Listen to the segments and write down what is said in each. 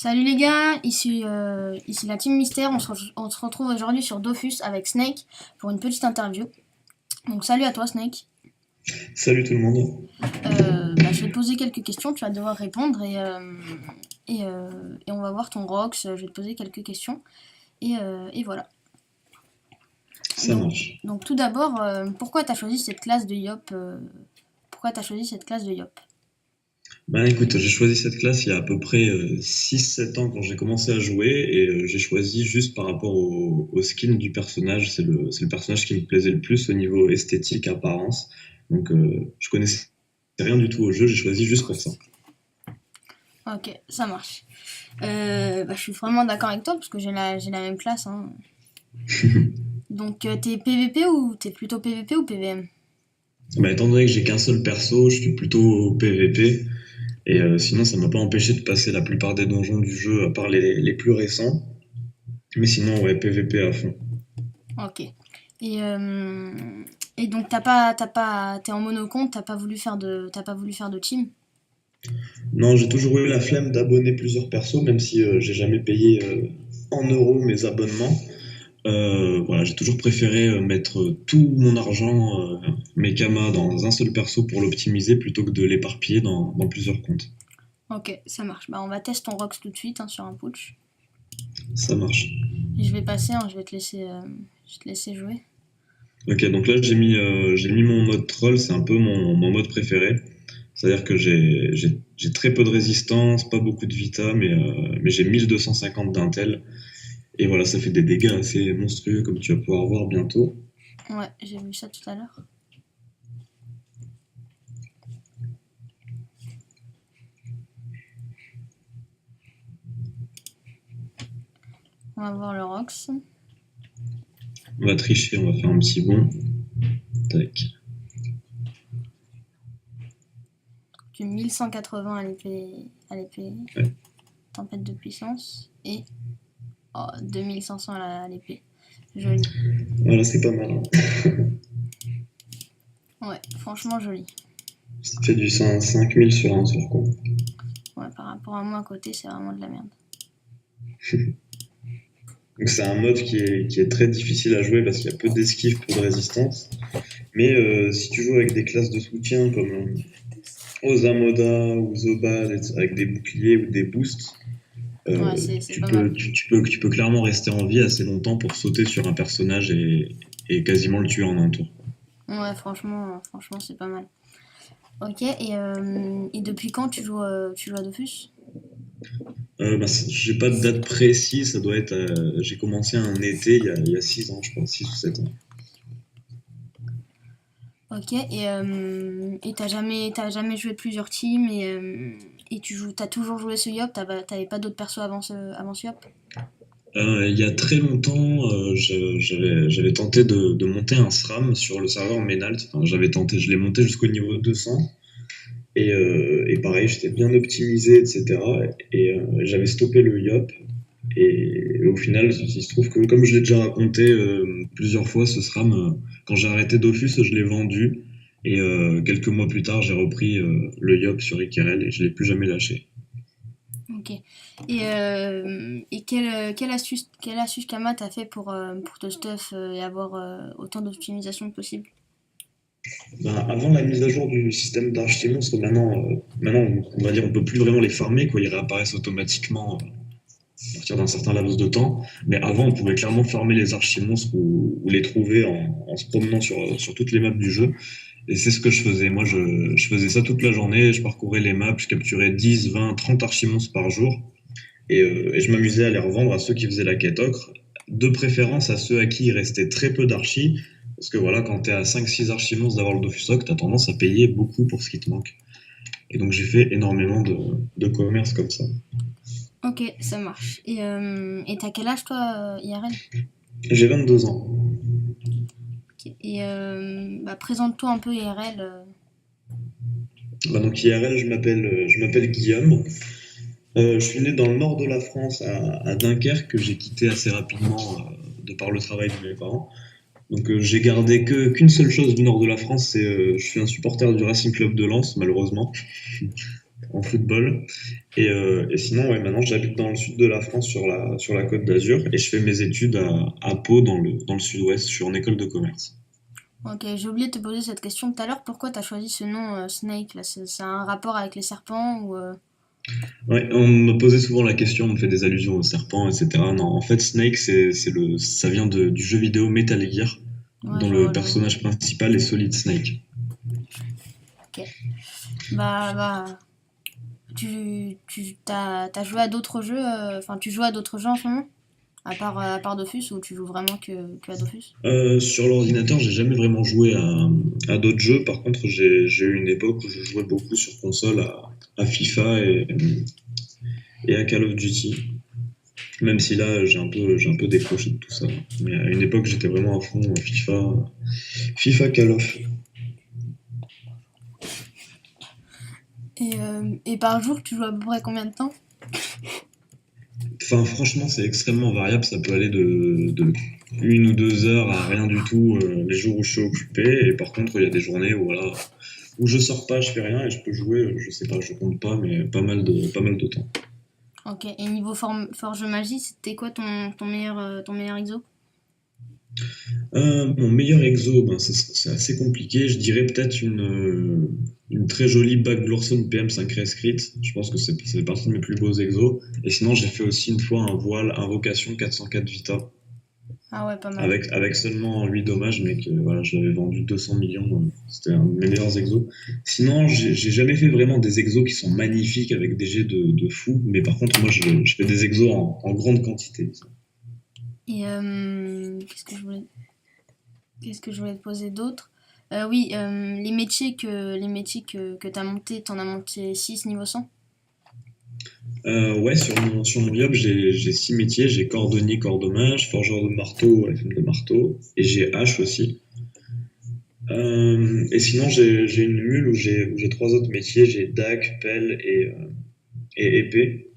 Salut les gars, ici la team Mystère, on se retrouve aujourd'hui sur Dofus avec Snake pour une petite interview. Donc salut à toi Snake. Salut tout le monde. Je vais te poser quelques questions, tu vas devoir répondre et on va voir ton Rox, je vais te poser quelques questions et voilà. Ça Donc, marche. donc tout d'abord, pourquoi t'as choisi cette classe de Yop Pourquoi t'as choisi cette classe de Yop? Ben écoute, j'ai choisi cette classe il y a à peu près 6-7 ans quand j'ai commencé à jouer et j'ai choisi juste par rapport au skin du personnage. C'est le personnage qui me plaisait le plus au niveau esthétique, apparence. Donc je connaissais rien du tout au jeu, j'ai choisi juste pour ça. Ok, ça marche. Je suis vraiment d'accord avec toi parce que j'ai la même classe, hein. Donc t'es PVP ou t'es plutôt PVP ou PVM? Bah, étant donné que j'ai qu'un seul perso, je suis plutôt PVP. Et sinon, ça m'a pas empêché de passer la plupart des donjons du jeu, à part les plus récents. Mais sinon, ouais, PVP à fond. Ok. Et, euh, et donc t'es en monocompte, t'as pas voulu faire de team. Non, j'ai toujours eu la flemme d'abonner plusieurs persos, même si j'ai jamais payé en euros mes abonnements. Voilà, j'ai toujours préféré mettre tout mon argent, mes kamas dans un seul perso pour l'optimiser plutôt que de l'éparpiller dans plusieurs comptes. Ok, ça marche. Bah on va tester ton Rox tout de suite, hein, sur un putsch. Ça marche. Et je vais passer, hein, je vais te laisser jouer. Ok, donc là j'ai mis mon mode troll, c'est un peu mon mode préféré. C'est-à-dire que j'ai très peu de résistance, pas beaucoup de vita, mais j'ai 1250 d'intel. Et voilà, ça fait des dégâts assez monstrueux comme tu vas pouvoir voir bientôt. Ouais, j'ai vu ça tout à l'heure. On va voir le Rox. On va tricher, on va faire un petit bond. Tac. Du 1180 à l'épée, Ouais. tempête de puissance et 2500 à l'épée. Joli. Voilà, c'est pas mal, hein. Ouais, franchement joli. Ça fait du 5000 sur un seul coup. Ouais, par rapport à moi à côté, c'est vraiment de la merde. Donc c'est un mode qui est très difficile à jouer parce qu'il y a peu d'esquive, peu de résistance. Mais si tu joues avec des classes de soutien comme Ozamoda ou Zobal avec des boucliers ou des boosts, Ouais, c'est tu pas mal. peux, tu peux clairement rester en vie assez longtemps pour sauter sur un personnage et quasiment le tuer en un tour. Ouais, franchement, c'est pas mal. Ok, et depuis quand tu joues à Dofus? J'ai pas de date précise, ça doit être. J'ai commencé un été il y a 6 ans, je crois, 6 ou 7 ans. Ok, et t'as jamais joué plusieurs teams et t'as toujours joué ce Yop, t'avais pas d'autres persos avant ce Yop? Il y a très longtemps, j'avais tenté de monter un SRAM sur le serveur Menalt. Enfin, j'avais tenté, je l'ai monté jusqu'au niveau 200. Et pareil, j'étais bien optimisé, etc. Et j'avais stoppé le YOP. Et au final, il se trouve que, comme je l'ai déjà raconté plusieurs fois, ce SRAM, quand j'ai arrêté Dofus, je l'ai vendu. Et quelques mois plus tard, j'ai repris le YOP sur IKRL et je l'ai plus jamais lâché. Ok. Et quelle astuce Kama t'as fait pour te stuff et avoir autant d'optimisation que possible? Ben, avant la mise à jour du système d'archimonstres, maintenant, on va dire, on peut plus vraiment les farmer, quoi. Ils réapparaissent automatiquement à partir d'un certain laps de temps. Mais avant, on pouvait clairement farmer les archimonstres ou les trouver en se promenant sur toutes les maps du jeu. Et c'est ce que je faisais. Moi, je faisais ça toute la journée. Je parcourais les maps, je capturais 10, 20, 30 archimonstres par jour. Et je m'amusais à les revendre à ceux qui faisaient la quête ocre. De préférence à ceux à qui il restait très peu d'archis. Parce que voilà, quand t'es à 5-6 archimonstres d'avoir le Dofus Ocre, t'as tendance à payer beaucoup pour ce qui te manque. Et donc j'ai fait énormément de commerce comme ça. Ok, ça marche. Et t'as quel âge toi, IRL? J'ai 22 ans. Ok. Présente-toi un peu IRL. Bah donc IRL, je m'appelle Guillaume. Je suis né dans le nord de la France, à Dunkerque, que j'ai quitté assez rapidement de par le travail de mes parents. Donc j'ai gardé qu'une seule chose du nord de la France, c'est je suis un supporter du Racing Club de Lens, malheureusement. en football. Et sinon, ouais, maintenant j'habite dans le sud de la France, sur la Côte d'Azur, et je fais mes études à Pau, dans le sud-ouest. Je suis en école de commerce. Ok, j'ai oublié de te poser cette question tout à l'heure. Pourquoi t'as choisi ce nom Snake là? C'est un rapport avec les serpents ou Ouais, on me posait souvent la question, on me fait des allusions aux serpents, etc. Non, en fait, Snake, ça vient du jeu vidéo Metal Gear, Ouais, dont je le vois le jeu. personnage principal est Solid Snake. Ok. Bah, t'as joué à d'autres jeux, enfin, tu joues à d'autres jeux en ce moment? À part Dofus ou tu joues vraiment que à Dofus? Sur l'ordinateur, j'ai jamais vraiment joué à d'autres jeux. Par contre, j'ai eu une époque où je jouais beaucoup sur console à FIFA et à Call of Duty. Même si là, j'ai un peu décroché de tout ça. Mais à une époque, j'étais vraiment à fond FIFA Call of. Et par jour, tu joues à peu près combien de temps? Enfin, franchement, c'est extrêmement variable. Ça peut aller de 1 ou 2 heures à rien du tout les jours où je suis occupé. Et par contre, il y a des journées où, voilà, où je sors pas, je fais rien et je peux jouer, je sais pas, je compte pas, mais pas mal de temps. Ok, et niveau forge magie, c'était quoi ton meilleur exo? Mon meilleur exo, ben, c'est assez compliqué. Je dirais peut-être une très jolie bague Glorson PM5 Rescrit. Je pense que c'est partie de mes plus beaux exos. Et sinon, j'ai fait aussi une fois un voile Invocation 404 Vita, Ah ouais, pas mal. avec seulement 8 dommages, mais que voilà, je l'avais vendu 200 millions. C'était un de mes meilleurs exos. Sinon, j'ai jamais fait vraiment des exos qui sont magnifiques avec des jets de fou. Mais par contre, moi, je fais des exos en grande quantité. Et qu'est-ce que je voulais te poser d'autre? Oui, les métiers que t'as monté, t'en as monté 6 niveau 100. Ouais, sur mon job, j'ai 6 métiers. J'ai cordonnier, cordommage, forgeur de marteau, FM de marteau, et j'ai hache aussi. Et sinon, j'ai une mule où j'ai 3 autres métiers. J'ai dague, pelle et épée.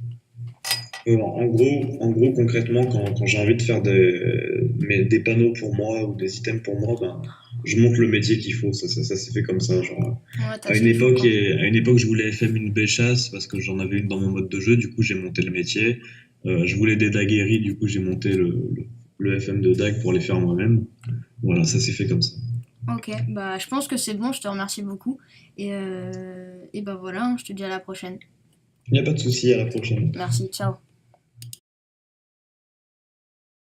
En gros, concrètement, quand j'ai envie de faire des panneaux pour moi ou des items pour moi, ben, je monte le métier qu'il faut. Ça s'est fait comme ça. Genre, Ouais, t'as ce qu'il faut, quoi. à une époque, je voulais FM une béchasse parce que j'en avais une dans mon mode de jeu. Du coup, j'ai monté le métier. Je voulais des daguerries. Du coup, j'ai monté le FM de dague pour les faire moi-même. Voilà, ça s'est fait comme ça. Ok, bah je pense que c'est bon, je te remercie beaucoup. Et bah voilà, je te dis à la prochaine. Il n'y a pas de souci, à la prochaine. Merci, ciao.